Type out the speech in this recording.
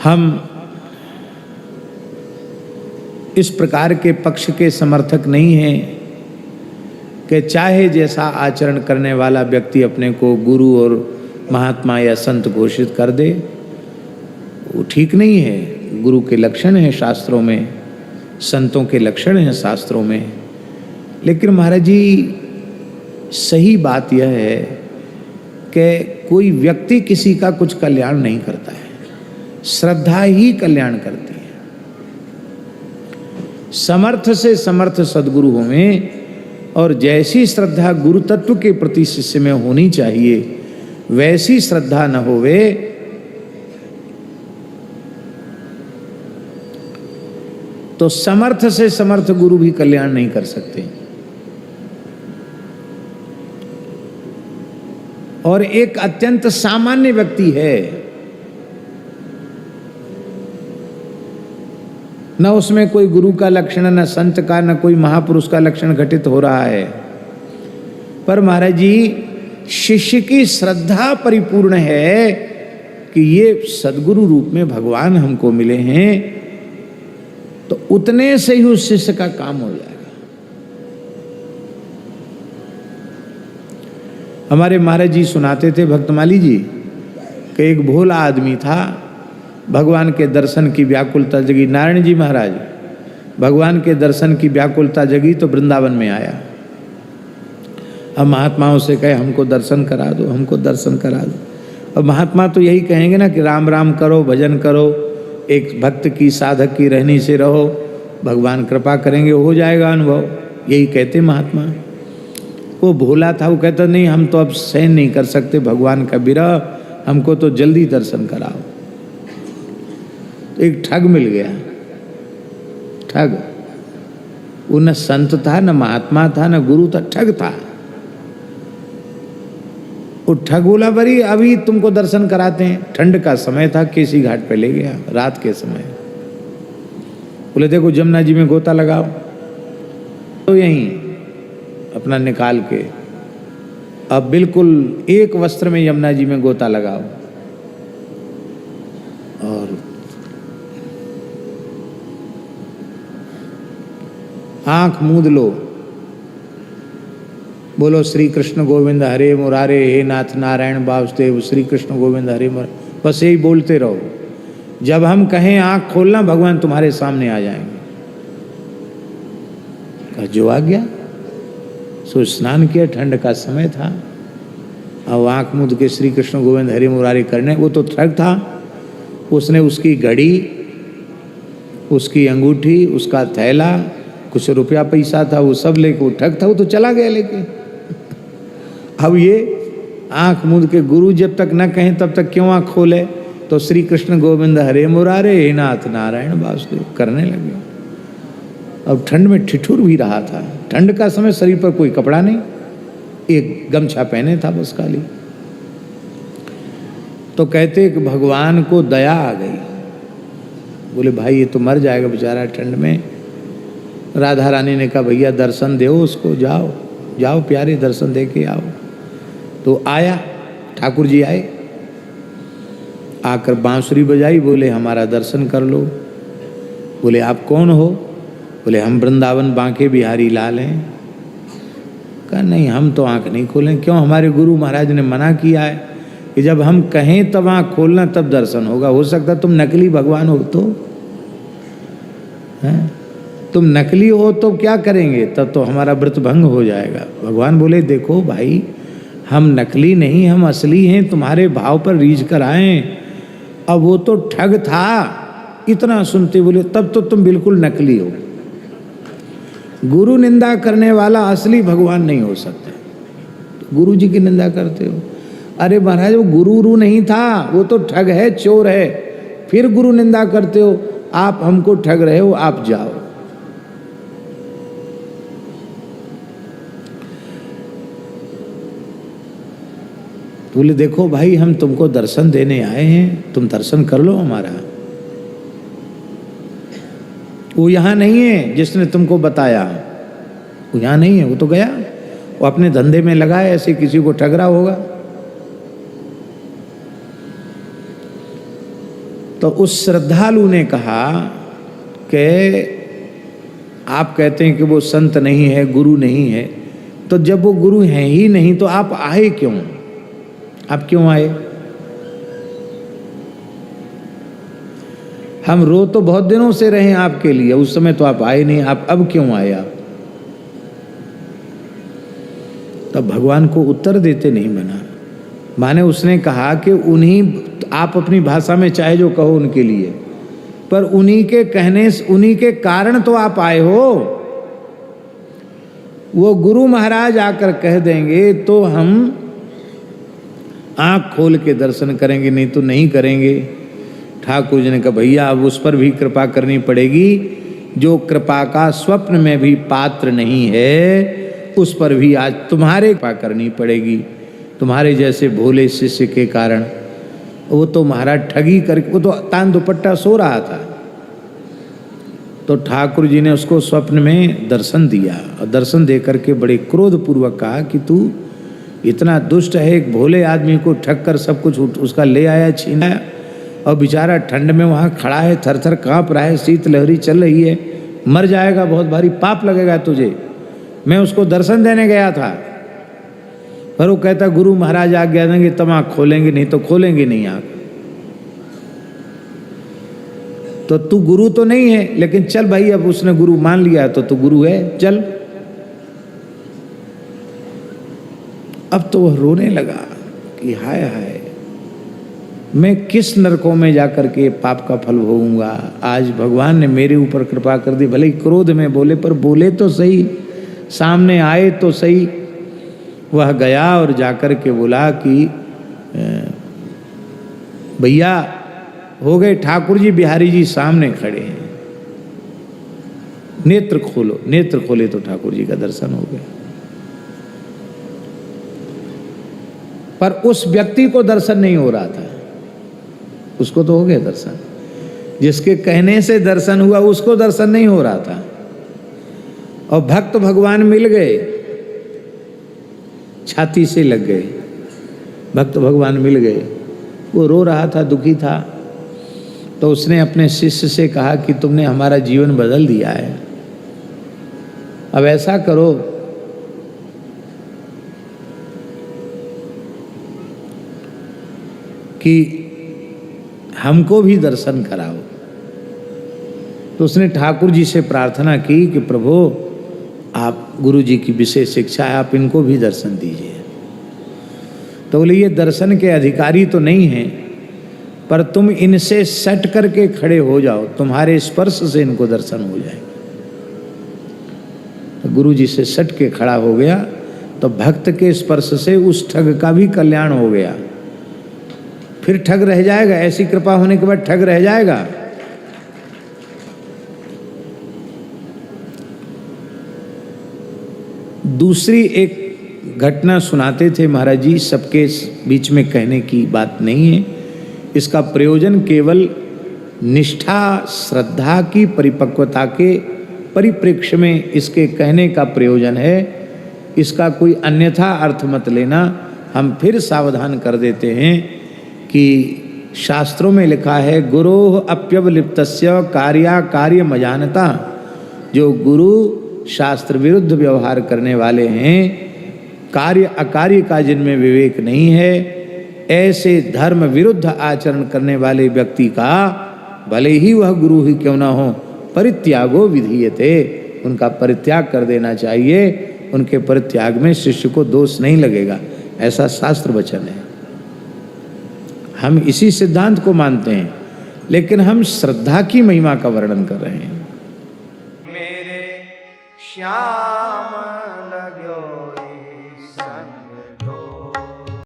हम इस प्रकार के पक्ष के समर्थक नहीं हैं कि चाहे जैसा आचरण करने वाला व्यक्ति अपने को गुरु और महात्मा या संत घोषित कर दे, वो ठीक नहीं है। गुरु के लक्षण हैं शास्त्रों में, संतों के लक्षण हैं शास्त्रों में। लेकिन महाराज जी, सही बात यह है कि कोई व्यक्ति किसी का कुछ कल्याण नहीं करता है, श्रद्धा ही कल्याण करती है। समर्थ से समर्थ सद्गुरु होवें, और जैसी श्रद्धा गुरु तत्व के प्रति शिष्य में होनी चाहिए वैसी श्रद्धा न होवे तो समर्थ से समर्थ गुरु भी कल्याण नहीं कर सकते। और एक अत्यंत सामान्य व्यक्ति है, न उसमें कोई गुरु का लक्षण, न संत का, न कोई महापुरुष का लक्षण घटित हो रहा है, पर महाराज जी शिष्य की श्रद्धा परिपूर्ण है कि ये सद्गुरु रूप में भगवान हमको मिले हैं, तो उतने से ही उस शिष्य का काम हो जाएगा। हमारे महाराज जी सुनाते थे, भक्तमाली जी, कि एक भोला आदमी था, भगवान के दर्शन की व्याकुलता जगी। नारायण जी महाराज, भगवान के दर्शन की व्याकुलता जगी तो वृंदावन में आया। अब महात्माओं से कहे हमको दर्शन करा दो, हमको दर्शन करा दो। अब महात्मा तो यही कहेंगे ना कि राम राम करो, भजन करो, एक भक्त की साधक की रहनी से रहो, भगवान कृपा करेंगे, हो जाएगा अनुभव, यही कहते महात्मा। वो भोला था, वो कहता नहीं, हम तो अब सहन नहीं कर सकते भगवान का विरह, हमको तो जल्दी दर्शन कराओ। तो एक ठग मिल गया, ठग। वो न संत था, न महात्मा था, न गुरु था, ठग था। वो ठग बोला, बरी अभी तुमको दर्शन कराते हैं। ठंड का समय था, केसी घाट पे ले गया रात के समय। बोले देखो जमुना जी में गोता लगाओ, तो यहीं अपना निकाल के अब बिल्कुल एक वस्त्र में यमुना जी में गोता लगाओ, और आंख मूंद लो, बोलो श्री कृष्ण गोविंद हरे मुरारे, हे नाथ नारायण वासुदेव, श्री कृष्ण गोविंद हरे मुरारे, बस यही बोलते रहो। जब हम कहें आंख खोलना, भगवान तुम्हारे सामने आ जाएंगे। जो आ गया, सो स्नान किया, ठंड का समय था। अब आंख मूंद के श्री कृष्ण गोविंद हरे मुरारे करने, वो तो ठग था। उसने उसकी घड़ी, उसकी अंगूठी, उसका थैला, कुछ रुपया पैसा था, वो सब लेके, वो ठग था, वो तो चला गया लेके। अब ये आंख मूंद के गुरु जब तक न कहें तब तक क्यों आंख खोले? तो श्री कृष्ण गोविंद हरे मुरारे, हे नाथ नारायण वासुदेव करने लगे। अब ठंड में ठिठुर भी रहा था, ठंड का समय, शरीर पर कोई कपड़ा नहीं, एक गमछा पहने था बस खाली। तो कहते कि भगवान को दया आ गई, बोले भाई ये तो मर जाएगा बेचारा ठंड में। राधा रानी ने कहा भैया दर्शन दो उसको, जाओ जाओ प्यारे दर्शन दे के आओ। तो आया, ठाकुर जी आए, आकर बांसुरी बजाई, बोले हमारा दर्शन कर लो। बोले आप कौन हो? बोले हम वृंदावन बांके बिहारी लाल हैं। कहा नहीं, हम तो आंख नहीं खोलें। क्यों? हमारे गुरु महाराज ने मना किया है कि जब हम कहें तब आंख खोलना, तब दर्शन होगा। हो सकता तुम नकली भगवान हो तो हैं? तुम नकली हो तो क्या करेंगे? तब तो हमारा व्रत भंग हो जाएगा। भगवान बोले देखो भाई, हम नकली नहीं, हम असली हैं, तुम्हारे भाव पर रीझ कर आए। अब वो तो ठग था। इतना सुनते बोले तब तो तुम बिल्कुल नकली हो। गुरु निंदा करने वाला असली भगवान नहीं हो सकता। तो गुरु जी की निंदा करते हो। अरे महाराज वो गुरु नहीं था, वो तो ठग है, चोर है, फिर गुरु निंदा करते हो। आप हमको ठग रहे हो, आप जाओ। बोले देखो भाई, हम तुमको दर्शन देने आए हैं, तुम दर्शन कर लो हमारा। वो यहाँ नहीं है जिसने तुमको बताया, वो यहाँ नहीं है, वो तो गया, वो अपने धंधे में लगा है, ऐसे किसी को ठग रहा होगा। तो उस श्रद्धालु ने कहा कि आप कहते हैं कि वो संत नहीं है, गुरु नहीं है, तो जब वो गुरु हैं ही नहीं तो आप आए क्यों? आप क्यों आए? हम रो तो बहुत दिनों से रहे आपके लिए, उस समय तो आप आए नहीं, आप अब क्यों आए? आप तब भगवान को उत्तर देते नहीं बना। माने उसने कहा कि उन्हीं, आप अपनी भाषा में चाहे जो कहो उनके लिए, पर उन्हीं के कहने से, उन्हीं के कारण तो आप आए हो। वो गुरु महाराज आकर कह देंगे तो हम आंख खोल के दर्शन करेंगे, नहीं तो नहीं करेंगे। ठाकुर जी ने कहा भैया अब उस पर भी कृपा करनी पड़ेगी जो कृपा का स्वप्न में भी पात्र नहीं है, उस पर भी आज तुम्हारे कृपा करनी पड़ेगी। तुम्हारे जैसे भोले शिष्य के कारण। वो तो महाराज ठगी करके, वो तो तान दुपट्टा सो रहा था, तो ठाकुर जी ने उसको स्वप्न में दर्शन दिया और दर्शन दे करके बड़े क्रोधपूर्वक कहा कि तू इतना दुष्ट है, एक भोले आदमी को ठग कर सब कुछ उसका ले आया, छीना, और बेचारा ठंड में वहाँ खड़ा है, थर थर काँप रहा है, शीत लहरी चल रही है, मर जाएगा, बहुत भारी पाप लगेगा तुझे। मैं उसको दर्शन देने गया था, पर वो कहता गुरु महाराज आज्ञा देंगे तब आँख खोलेंगे, नहीं तो खोलेंगे नहीं आँख। तो तू गुरु तो नहीं है, लेकिन चल भाई, अब उसने गुरु मान लिया तो तू गुरु है, चल। अब तो वह रोने लगा कि हाय हाय, मैं किस नरकों में जाकर के पाप का फल भोगूंगा। आज भगवान ने मेरे ऊपर कृपा कर दी, भले ही क्रोध में बोले, पर बोले तो सही, सामने आए तो सही। वह गया और जाकर के बोला कि भैया हो गए, ठाकुर जी बिहारी जी सामने खड़े हैं, नेत्र खोलो। नेत्र खोले तो ठाकुर जी का दर्शन हो गया। पर उस व्यक्ति को दर्शन नहीं हो रहा था, उसको तो हो गया दर्शन। जिसके कहने से दर्शन हुआ उसको दर्शन नहीं हो रहा था। और भक्त भगवान मिल गए, छाती से लग गए, भक्त भगवान मिल गए। वो रो रहा था, दुखी था, तो उसने अपने शिष्य से कहा कि तुमने हमारा जीवन बदल दिया है, अब ऐसा करो कि हमको भी दर्शन कराओ। तो उसने ठाकुर जी से प्रार्थना की कि प्रभु आप, गुरु जी की विशेष शिक्षा है, आप इनको भी दर्शन दीजिए। तो बोले ये दर्शन के अधिकारी तो नहीं हैं, पर तुम इनसे सट करके खड़े हो जाओ, तुम्हारे स्पर्श से इनको दर्शन हो जाए। तो गुरु जी से सट के खड़ा हो गया, तो भक्त के स्पर्श से उस ठग का भी कल्याण हो गया। फिर ठग रह जाएगा, ऐसी कृपा होने के बाद ठग रह जाएगा। दूसरी एक घटना सुनाते थे महाराज जी, सबके बीच में कहने की बात नहीं है। इसका प्रयोजन केवल निष्ठा श्रद्धा की परिपक्वता के परिप्रेक्ष्य में इसके कहने का प्रयोजन है। इसका कोई अन्यथा अर्थ मत लेना। हम फिर सावधान कर देते हैं कि शास्त्रों में लिखा है गुरोः अप्यवलिप्तस्य कार्या कार्य मजानता। जो गुरु शास्त्र विरुद्ध व्यवहार करने वाले हैं, कार्य अकार्य का जिनमें विवेक नहीं है, ऐसे धर्म विरुद्ध आचरण करने वाले व्यक्ति का भले ही वह गुरु ही क्यों ना हो, परित्यागो विधीयते, उनका परित्याग कर देना चाहिए। उनके परित्याग में शिष्य को दोष नहीं लगेगा, ऐसा शास्त्र वचन है। हम इसी सिद्धांत को मानते हैं, लेकिन हम श्रद्धा की महिमा का वर्णन कर रहे हैं। मेरे श्याम लगो